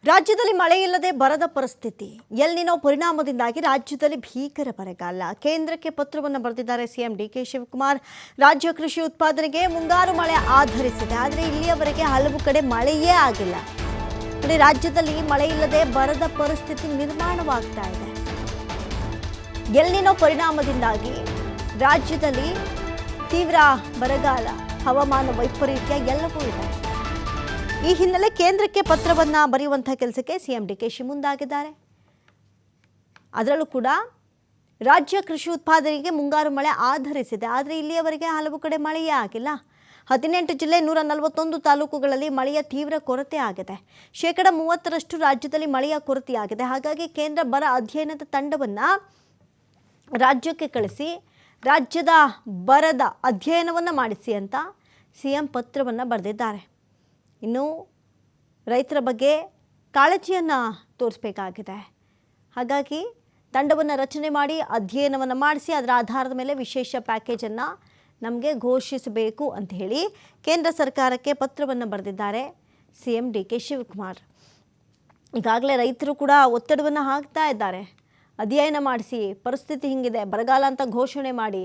ರಾಜ್ಯದಲ್ಲಿ ಮಳೆ ಇಲ್ಲದೆ ಬರದ ಪರಿಸ್ಥಿತಿ. ಎಲ್ನಿನೋ ಪರಿಣಾಮದಿಂದಾಗಿ ರಾಜ್ಯದಲ್ಲಿ ಭೀಕರ ಬರಗಾಲ. ಕೇಂದ್ರಕ್ಕೆ ಪತ್ರವನ್ನು ಬರೆದಿದ್ದಾರೆ ಸಿಎಂ ಡಿಕೆ ಶಿವಕುಮಾರ್. ರಾಜ್ಯ ಕೃಷಿ ಉತ್ಪಾದನೆಗೆ ಮುಂಗಾರು ಮಳೆ ಆಧರಿಸಿದೆ, ಆದರೆ ಇಲ್ಲಿಯವರೆಗೆ ಹಲವು ಕಡೆ ಮಳೆಯೇ ಆಗಿಲ್ಲ. ರಾಜ್ಯದಲ್ಲಿ ಮಳೆ ಇಲ್ಲದೆ ಬರದ ಪರಿಸ್ಥಿತಿ ನಿರ್ಮಾಣವಾಗ್ತಾ ಇದೆ. ಎಲ್ನಿನೋ ಪರಿಣಾಮದಿಂದಾಗಿ ರಾಜ್ಯದಲ್ಲಿ ತೀವ್ರ ಬರಗಾಲ, ಹವಾಮಾನ ವೈಪರೀತ್ಯ ಎಲ್ಲವೂ ಇದೆ. ಈ ಹಿನ್ನೆಲೆ ಕೇಂದ್ರಕ್ಕೆ ಪತ್ರವನ್ನು ಬರೆಯುವಂಥ ಕೆಲಸಕ್ಕೆ ಸಿಎಂ ಡಿಕೆ ಶಿ ಮುಂದಾಗಿದ್ದಾರೆ. ಅದರಲ್ಲೂ ಕೂಡ ರಾಜ್ಯ ಕೃಷಿ ಉತ್ಪಾದನೆಗೆ ಮುಂಗಾರು ಮಳೆ ಆಧರಿಸಿದೆ, ಆದರೆ ಇಲ್ಲಿಯವರೆಗೆ ಹಲವು ಕಡೆ ಮಳೆಯೇ ಆಗಿಲ್ಲ. 18 ಜಿಲ್ಲೆ 141 ತಾಲೂಕುಗಳಲ್ಲಿ ಮಳೆಯ ತೀವ್ರ ಕೊರತೆ ಆಗಿದೆ. 30% ರಾಜ್ಯದಲ್ಲಿ ಮಳೆಯ ಕೊರತೆಯಾಗಿದೆ. ಹಾಗಾಗಿ ಕೇಂದ್ರ ಬರ ಅಧ್ಯಯನದ ತಂಡವನ್ನು ರಾಜ್ಯಕ್ಕೆ ಕಳಿಸಿ ರಾಜ್ಯದ ಬರದ ಅಧ್ಯಯನವನ್ನು ಮಾಡಿಸಿ ಅಂತ ಸಿಎಂ ಪತ್ರವನ್ನು ಬರೆದಿದ್ದಾರೆ. ಇನ್ನು ರೈತರ ಬಗ್ಗೆ ಕಾಳಜಿಯನ್ನು ತೋರಿಸಬೇಕಾಗಿದೆ. ಹಾಗಾಗಿ ತಂಡವನ್ನು ರಚನೆ ಮಾಡಿ ಅಧ್ಯಯನವನ್ನು ಮಾಡಿಸಿ ಅದರ ಆಧಾರದ ಮೇಲೆ ವಿಶೇಷ ಪ್ಯಾಕೇಜನ್ನು ನಮಗೆ ಘೋಷಿಸಬೇಕು ಅಂತ ಹೇಳಿ ಕೇಂದ್ರ ಸರ್ಕಾರಕ್ಕೆ ಪತ್ರವನ್ನು ಬರೆದಿದ್ದಾರೆ ಸಿಎಂ ಡಿಕೆ ಶಿವಕುಮಾರ್. ಈಗಾಗಲೇ ರೈತರು ಕೂಡ ಒತ್ತಡವನ್ನು ಹಾಕ್ತಾ ಇದ್ದಾರೆ. ಅಧ್ಯಯನ ಮಾಡಿಸಿ, ಪರಿಸ್ಥಿತಿ ಹಿಂಗಿದೆ, ಬರಗಾಲ ಅಂತ ಘೋಷಣೆ ಮಾಡಿ,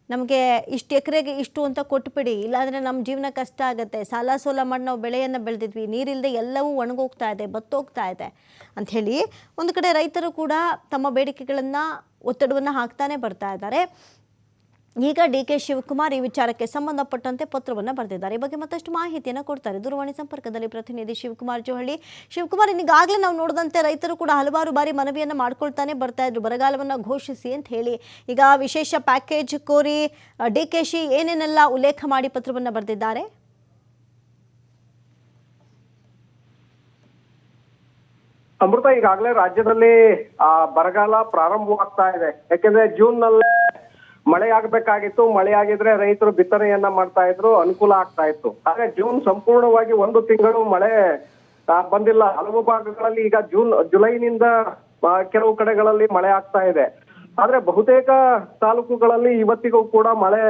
ನಮಗೆ ಇಷ್ಟು ಎಕರೆಗೆ ಇಷ್ಟು ಅಂತ ಕೊಟ್ಬಿಡಿ, ಇಲ್ಲಾಂದರೆ ನಮ್ಮ ಜೀವನ ಕಷ್ಟ ಆಗುತ್ತೆ, ಸಾಲ ಸೋಲ ಮಾಡಿ ನಾವು ಬೆಳೆಯನ್ನು ಬೆಳೆದಿದ್ವಿ, ನೀರಿಲ್ಲದೆ ಎಲ್ಲವೂ ಒಣಗೋಗ್ತಾ ಇದೆ, ಬತ್ತೋಗ್ತಾ ಇದೆ ಅಂಥೇಳಿ ಒಂದು ಕಡೆ ರೈತರು ಕೂಡ ತಮ್ಮ ಬೇಡಿಕೆಗಳನ್ನು ಒತ್ತಡವನ್ನು ಹಾಕ್ತಾನೆ ಬರ್ತಾ ಇದ್ದಾರೆ. ಈಗ ಡಿ ಕೆ ಶಿವಕುಮಾರ್ ಈ ವಿಚಾರಕ್ಕೆ ಸಂಬಂಧಪಟ್ಟಂತೆ ಪತ್ರವನ್ನು ಬರೆದಿದ್ದಾರೆ. ಈ ಬಗ್ಗೆ ಮತ್ತಷ್ಟು ಮಾಹಿತಿಯನ್ನು ಕೊಡ್ತಾರೆ. ದೂರವಾಣಿ ಸಂಪರ್ಕದಲ್ಲಿ ಪ್ರತಿನಿಧಿ ಶಿವಕುಮಾರ್ ಜೋಹಳ್ಳಿ. ಶಿವಕುಮಾರ್, ಈಗಾಗಲೇ ನಾವು ನೋಡಿದಂತೆ ರೈತರು ಕೂಡ ಹಲವಾರು ಬಾರಿ ಮನವಿಯನ್ನು ಮಾಡ್ಕೊಳ್ತಾನೆ ಬರ್ತಾ ಇದ್ರು, ಬರಗಾಲವನ್ನು ಘೋಷಿಸಿ ಅಂತ ಹೇಳಿ. ಈಗ ವಿಶೇಷ ಪ್ಯಾಕೇಜ್ ಕೋರಿ ಡಿ ಕೆ ಶಿ ಏನೇನೆಲ್ಲ ಉಲ್ಲೇಖ ಮಾಡಿ ಪತ್ರವನ್ನು ಬರೆದಿದ್ದಾರೆ? ಅಮೃತ, ಈಗಾಗಲೇ ರಾಜ್ಯದಲ್ಲಿ ಬರಗಾಲ ಪ್ರಾರಂಭವಾಗ್ತಾ ಇದೆ. ಯಾಕೆಂದ್ರೆ ಜೂನ್ನಲ್ಲಿ ಮಳೆ ಆಗ್ಬೇಕಾಗಿತ್ತು. ಮಳೆ ಆಗಿದ್ರೆ ರೈತರು ಬಿತ್ತನೆಯನ್ನ ಮಾಡ್ತಾ ಇದ್ರು, ಅನುಕೂಲ ಆಗ್ತಾ ಇತ್ತು. ಆದ್ರೆ ಜೂನ್ ಸಂಪೂರ್ಣವಾಗಿ 1 ತಿಂಗಳು ಮಳೆ ಬಂದಿಲ್ಲ. ಹಲವು ಭಾಗಗಳಲ್ಲಿ ಈಗ ಜುಲೈನಿಂದ ಕೆಲವು ಕಡೆಗಳಲ್ಲಿ ಮಳೆ ಆಗ್ತಾ ಇದೆ. ಆದ್ರೆ ಬಹುತೇಕ ತಾಲೂಕುಗಳಲ್ಲಿ ಇವತ್ತಿಗೂ ಕೂಡ ಮಳೆ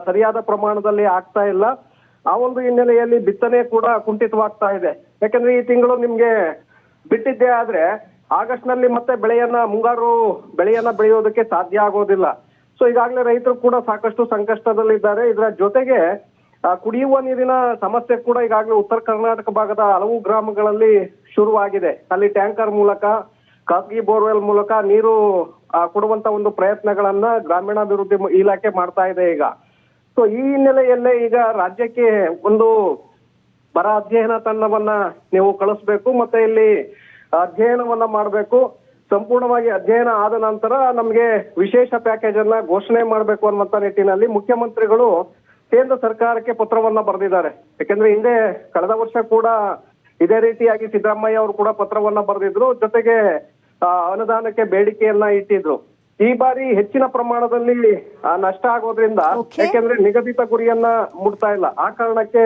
ಸರಿಯಾದ ಪ್ರಮಾಣದಲ್ಲಿ ಆಗ್ತಾ ಇಲ್ಲ. ಆ ಒಂದು ಹಿನ್ನೆಲೆಯಲ್ಲಿ ಬಿತ್ತನೆ ಕೂಡ ಕುಂಠಿತವಾಗ್ತಾ ಇದೆ. ಯಾಕಂದ್ರೆ ಈ ತಿಂಗಳು ನಿಮ್ಗೆ ಬಿಟ್ಟಿದ್ದೇ ಆದ್ರೆ ಆಗಸ್ಟ್ ನಲ್ಲಿ ಮತ್ತೆ ಮುಂಗಾರು ಬೆಳೆಯನ್ನ ಬೆಳೆಯೋದಕ್ಕೆ ಸಾಧ್ಯ ಆಗೋದಿಲ್ಲ. ಸೊ ಈಗಾಗಲೇ ರೈತರು ಕೂಡ ಸಾಕಷ್ಟು ಸಂಕಷ್ಟದಲ್ಲಿದ್ದಾರೆ. ಇದರ ಜೊತೆಗೆ ಕುಡಿಯುವ ನೀರಿನ ಸಮಸ್ಯೆ ಕೂಡ ಈಗಾಗಲೇ ಉತ್ತರ ಕರ್ನಾಟಕ ಭಾಗದ ಹಲವು ಗ್ರಾಮಗಳಲ್ಲಿ ಶುರುವಾಗಿದೆ. ಅಲ್ಲಿ ಟ್ಯಾಂಕರ್ ಮೂಲಕ, ಖಾಸಗಿ ಬೋರ್ವೆಲ್ ಮೂಲಕ ನೀರು ಕೊಡುವಂತ ಒಂದು ಪ್ರಯತ್ನಗಳನ್ನ ಗ್ರಾಮೀಣಾಭಿವೃದ್ಧಿ ಇಲಾಖೆ ಮಾಡ್ತಾ ಇದೆ ಈಗ. ಸೊ ಈ ಹಿನ್ನೆಲೆಯಲ್ಲೇ ಈಗ ರಾಜ್ಯಕ್ಕೆ ಒಂದು ಬರ ಅಧ್ಯಯನ ತಂಡವನ್ನ ನೀವು ಕಳಿಸ್ಬೇಕು, ಮತ್ತೆ ಇಲ್ಲಿ ಅಧ್ಯಯನವನ್ನ ಮಾಡಬೇಕು. ಸಂಪೂರ್ಣವಾಗಿ ಅಧ್ಯಯನ ಆದ ನಂತರ ನಮಗೆ ವಿಶೇಷ ಪ್ಯಾಕೇಜ್ ಅನ್ನ ಘೋಷಣೆ ಮಾಡಬೇಕು ಅನ್ನುವಂತ ನಿಟ್ಟಿನಲ್ಲಿ ಮುಖ್ಯಮಂತ್ರಿಗಳು ಕೇಂದ್ರ ಸರ್ಕಾರಕ್ಕೆ ಪತ್ರವನ್ನ ಬರೆದಿದ್ದಾರೆ. ಯಾಕಂದ್ರೆ ಹಿಂದೆ ಕಳೆದ ವರ್ಷ ಕೂಡ ಇದೇ ರೀತಿಯಾಗಿ ಸಿದ್ದರಾಮಯ್ಯ ಅವರು ಕೂಡ ಪತ್ರವನ್ನ ಬರೆದಿದ್ರು, ಜೊತೆಗೆ ಅನುದಾನಕ್ಕೆ ಬೇಡಿಕೆಯನ್ನ ಇಟ್ಟಿದ್ರು. ಈ ಬಾರಿ ಹೆಚ್ಚಿನ ಪ್ರಮಾಣದಲ್ಲಿ ನಷ್ಟ ಆಗೋದ್ರಿಂದ, ಯಾಕೆಂದ್ರೆ ನಿಗದಿತ ಗುರಿಯನ್ನ ಮುಟ್ತಾ ಇಲ್ಲ, ಆ ಕಾರಣಕ್ಕೆ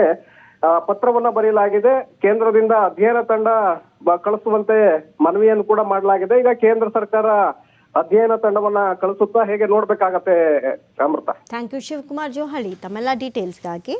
ಪತ್ರವನ್ನ ಬರೆಯಲಾಗಿದೆ. ಕೇಂದ್ರದಿಂದ ಅಧ್ಯಯನ ತಂಡ ಕಳಿಸುವಂತೆ ಮನವಿಯನ್ನು ಕೂಡ ಮಾಡಲಾಗಿದೆ. ಈಗ ಕೇಂದ್ರ ಸರ್ಕಾರ ಅಧ್ಯಯನ ತಂಡವನ್ನ ಕಳಿಸುತ್ತಾ ಹೇಗೆ ನೋಡ್ಬೇಕಾಗತ್ತೆ ಅಮೃತ. ಥ್ಯಾಂಕ್ ಯು ಶಿವಕುಮಾರ್ ಜೋಹಳ್ಳಿ ತಮ್ಮೆಲ್ಲ ಡೀಟೇಲ್ಸ್ಗಾಗಿ.